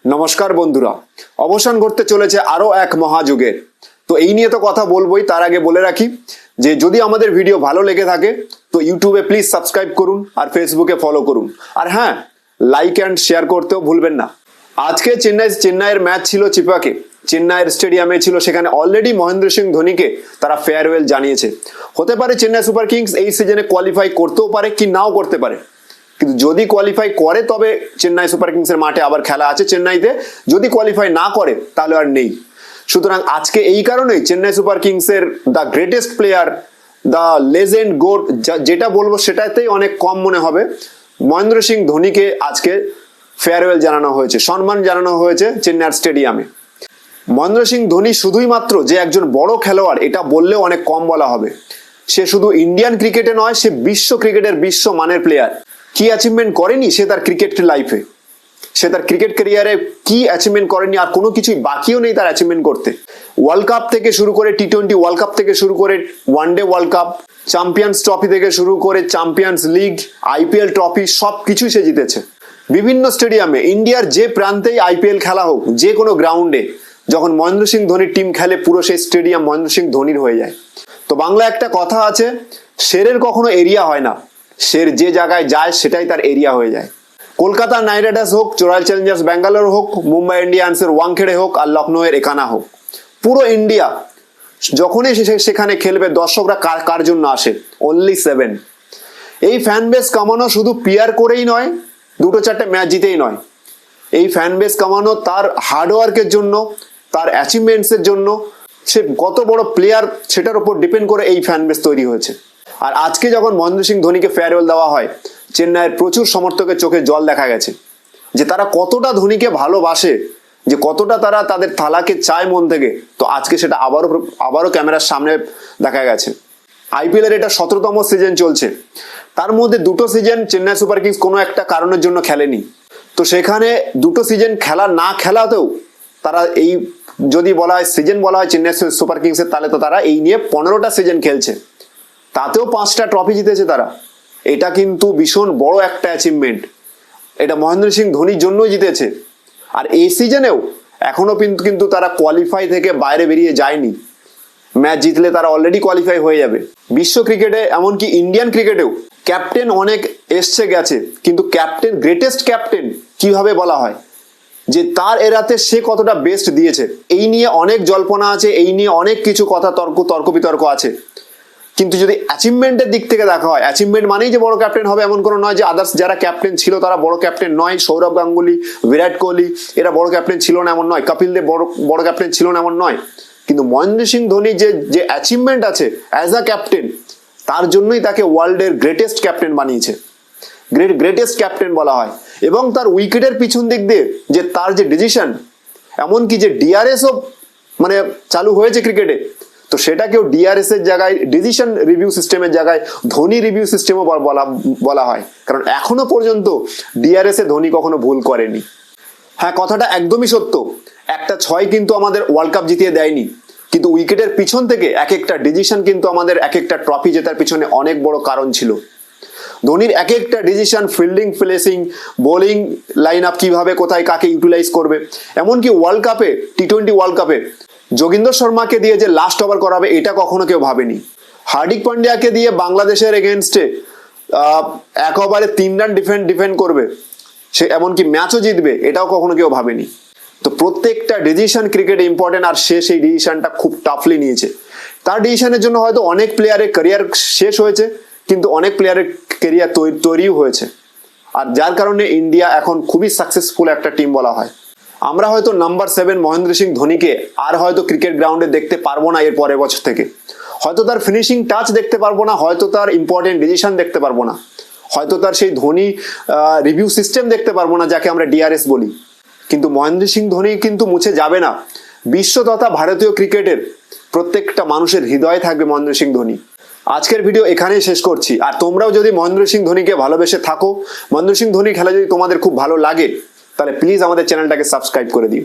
নমস্কার বন্ধুরা, অবসান ঘটতে চলেছে আরো এক মহাযুগের। তো এই নিয়ে তো কথা বলবোই, তার আগে বলে রাখি যে যদি আমাদের ভিডিও ভালো লেগে থাকে তো ইউটিউবে প্লিজ সাবস্ক্রাইব করুন আর ফেসবুকে ফলো করুন, আর হ্যাঁ, লাইক অ্যান্ড শেয়ার করতেও ভুলবেন না। আজকে চেন্নাইয়ের ম্যাচ ছিল চিপাকে, চেন্নাইয়ের স্টেডিয়ামে ছিল, সেখানে অলরেডি মহেন্দ্র সিং ধোনিকে তারা ফেয়ারওয়েল জানিয়েছে। হতে পারে চেন্নাই সুপার কিংস এই সিজনে কোয়ালিফাই করতেও পারে কি নাও করতে পারে, কিন্তু যদি কোয়ালিফাই করে তবে চেন্নাই সুপার কিংসের মাঠে আবার খেলা আছে চেন্নাইতে। যদি কোয়ালিফাই না করে তাহলে আর নেই। সুতরাং আজকে এই কারণেই চেন্নাই সুপার কিংসের the greatest player, the legend GOAT, যেটা বলবো সেটাতেই অনেক কম মনে হবে, মহেন্দ্র সিং ধোনিকে আজকে ফেয়ারওয়েল জানানো হয়েছে, সম্মান জানানো হয়েছে চেন্নাইয়ের স্টেডিয়ামে। মহেন্দ্র সিং ধোনি শুধুই মাত্র যে একজন বড় খেলোয়াড় এটা বললেও অনেক কম বলা হবে। সে শুধু ইন্ডিয়ান ক্রিকেটে নয়, সে বিশ্ব ক্রিকেটের বিশ্ব মানের প্লেয়ার। কি অ্যাচিভমেন্ট করেনি সে তার ক্রিকেট লাইফে, সে তার ক্রিকেট ক্যারিয়ারে কি অ্যাচিভমেন্ট করেনি, আর কোনো কিছুই বাকিও নেই তার অ্যাচিভমেন্ট করতে। ওয়ার্ল্ড কাপ থেকে শুরু করে টি-20 ওয়ার্ল্ড কাপ থেকে শুরু করে one day world cup, champions trophy থেকে শুরু করে চ্যাম্পিয়ন্স লিগ, আইপিএল ট্রফি, সব কিছুই সে জিতেছে। বিভিন্ন স্টেডিয়ামে, ইন্ডিয়ার যে প্রান্তেই আইপিএল খেলা হোক, যে কোনো গ্রাউন্ডে যখন মহেন্দ্র সিং ধোনির টিম খেলে, পুরো সেই স্টেডিয়াম মহেন্দ্র সিং ধোনির হয়ে যায়। তো বাংলা একটা কথা আছে, শেরের কখনো এরিয়া হয় না, শের যে জায়গায় যায় সেটাই তার এরিয়া হয়ে যায়। কলকাতা নাইট রাইডার্স হোক, রয়্যাল চ্যালেঞ্জার্স ব্যাঙ্গালোর হোক, মুম্বাই ইন্ডিয়ান্সের ওয়াংখেড়ে হোক, আর লখনৌয়ের একানা হোক, পুরো ইন্ডিয়া যখনই সেখানে খেলবে, দর্শকরা কার জন্য আসে? অনলি 7। এই ফ্যান বেস কামানো শুধু পিয়ার করেই নয়, দুটো চারটে ম্যাচ জিতেই নয়, এই ফ্যান বেস কামানো তার হার্ডওয়ার্কের জন্য, তার অ্যাচিভমেন্টসের জন্য। সে কত বড় প্লেয়ার সেটার উপর ডিপেন্ড করে এই ফ্যান বেস তৈরি হয়েছে। আর আজকে যখন মহেন্দ্র সিং ধোনিকে ফেয়ারওয়েল দেওয়া হয়, চেন্নাইয়ের প্রচুর সমর্থকের চোখে জল দেখা গেছে, যে তারা কতটা ধোনিকে ভালোবাসে, যে কতটা তারা তাদের থালাকে চায় মন থেকে। তো আজকে সেটা আবারও ক্যামেরার সামনে দেখা গেছে। আইপিএল এর এটা 17তম সিজন চলছে, তার মধ্যে দুটো সিজন চেন্নাই সুপার কিংস কোনো একটা কারণের জন্য খেলেনি। তো সেখানে দুটো সিজন না খেলাতেও তারা এই, যদি বলা হয় সিজন বলা হয় চেন্নাই সুপার কিংসের, তাহলে তো তারা এই নিয়ে 15টা সিজন খেলছে, তাতেও 5টা ট্রফি জিতেছে তারা। এটা কিন্তু ভীষণ বড় একটা অ্যাচিভমেন্ট, এটা মহেন্দ্র সিং ধোনির জন্যই জিতেছে। আর এই সিজনেও এখনো কিন্তু তারা কোয়ালিফাই থেকে বাইরে বেরিয়ে যায়নি। ম্যাচ জিতলে তারা অলরেডি কোয়ালিফাই হয়ে যাবে। বিশ্ব ক্রিকেটে, এমনকি ইন্ডিয়ান ক্রিকেটেও ক্যাপ্টেন অনেক এসছে গেছে, কিন্তু ক্যাপ্টেন, গ্রেটেস্ট ক্যাপ্টেন কিভাবে বলা হয়, যে তার এরাতে সে কতটা বেস্ট দিয়েছে, এই নিয়ে অনেক জল্পনা আছে, এই নিয়ে অনেক কিছু কথা, তর্ক বিতর্ক আছে। কিন্তু যদি অ্যাচিভমেন্টের দিক থেকে দেখা হয়, অ্যাচিভমেন্ট মানেই যে বড় ক্যাপ্টেন হবে এমন কোনো নয়, যে আদার্স যারা ক্যাপ্টেন ছিল তারা বড় ক্যাপ্টেন নয়। সৌরভ গাঙ্গুলি, বিরাট কোহলি এরা বড় ক্যাপ্টেন ছিল না এমন নয়, কপিল দেব বড় ক্যাপ্টেন ছিল না এমন নয়। কিন্তু মহেন্দ্র সিং ধোনি যে অ্যাচিভমেন্ট আছে অ্যাজ আ ক্যাপ্টেন, তার জন্যই তাকে ওয়ার্ল্ডের গ্রেটেস্ট ক্যাপ্টেন বানিয়েছে, গ্রেটেস্ট ক্যাপ্টেন বলা হয়। এবং তার উইকেটের পিছন দিক দিয়ে যে তার যে ডিসিশন, এমনকি যে ডিআরএসও মানে চালু হয়েছে ক্রিকেটে, তো সেটাকেও ডিআরএস এর জায়গায়, ডিসিশন রিভিউ সিস্টেমের জায়গায় ধোনি রিভিউ সিস্টেমও বলা হয়, কারণ এখনো পর্যন্ত ডিআরএস এ ধোনি কখনো ভুল করেনি। হ্যাঁ, কথাটা একদমই সত্য, একটা 6 কিন্তু আমাদের ওয়ার্ল্ড কাপ জিতিয়ে দেয়নি, কিন্তু উইকেটের পিছন থেকে এক একটা ডিসিশন কিন্তু আমাদের এক একটা ট্রফি জেতার পিছনে অনেক বড় কারণ ছিল। ধোনির এক একটা decision, fielding, placing, bowling line up, কিভাবে কোথায় কাকে ইউটিলাইজ করবে, এমনকি ওয়ার্ল্ড কাপে, টি-20 ওয়ার্ল্ড কাপে যোগেন্দ্র শর্মাকে দিয়ে যে লাস্ট ওভার করাবে, এটা কখনো কেউ ভাবেনি। হার্দিক পান্ডিয়াকে দিয়ে বাংলাদেশের এগেনস্টে 1 ওভারে 3 রান ডিফেন্ড করবে, সে এমনকি ম্যাচও জিতবে, এটাও কখনো কেউ ভাবেনি। তো প্রত্যেকটা ডিসিশন ক্রিকেটে ইম্পর্টেন্ট, আর সে সেই ডিসিশনটা খুব টাফলি নিয়েছে। তার ডিসিশনের জন্য হয়তো অনেক প্লেয়ারের ক্যারিয়ার শেষ হয়েছে, কিন্তু অনেক প্লেয়ারের ক্যারিয়ার তৈরিও হয়েছে, আর যার কারণে ইন্ডিয়া এখন খুবই সাকসেসফুল একটা টিম বলা হয়। আমরা হয়তো নাম্বার 7 মহেন্দ্র সিং ধোনিকে আর হয়তো ক্রিকেট গ্রাউন্ডে দেখতে পারবো না এর পরের বছর থেকে। হয়তো তার ফিনিশিং টাচ দেখতে পারবো না, হয়তো তার ইম্পর্টেন্ট ডিসিশন দেখতে পারবো না, হয়তো তার সেই ধোনি রিভিউ সিস্টেম দেখতে পারবো না, যাকে আমরা ডিআরএস বলি। কিন্তু মহেন্দ্র সিং ধোনি কিন্তু মুছে যাবে না। বিশ্ব তথা ভারতীয় ক্রিকেটের প্রত্যেকটা মানুষের হৃদয়ে থাকবে মহেন্দ্র সিং ধোনি। আজকের ভিডিও এখানেই শেষ করছি। আর তোমরাও যদি মহেন্দ্র সিং ধোনিকে ভালোবেসে থাকো, মহেন্দ্র সিং ধোনির খেলা যদি তোমাদের খুব ভালো লাগে, তাহলে প্লিজ আমাদের চ্যানেলটাকে সাবস্ক্রাইব করে দিও।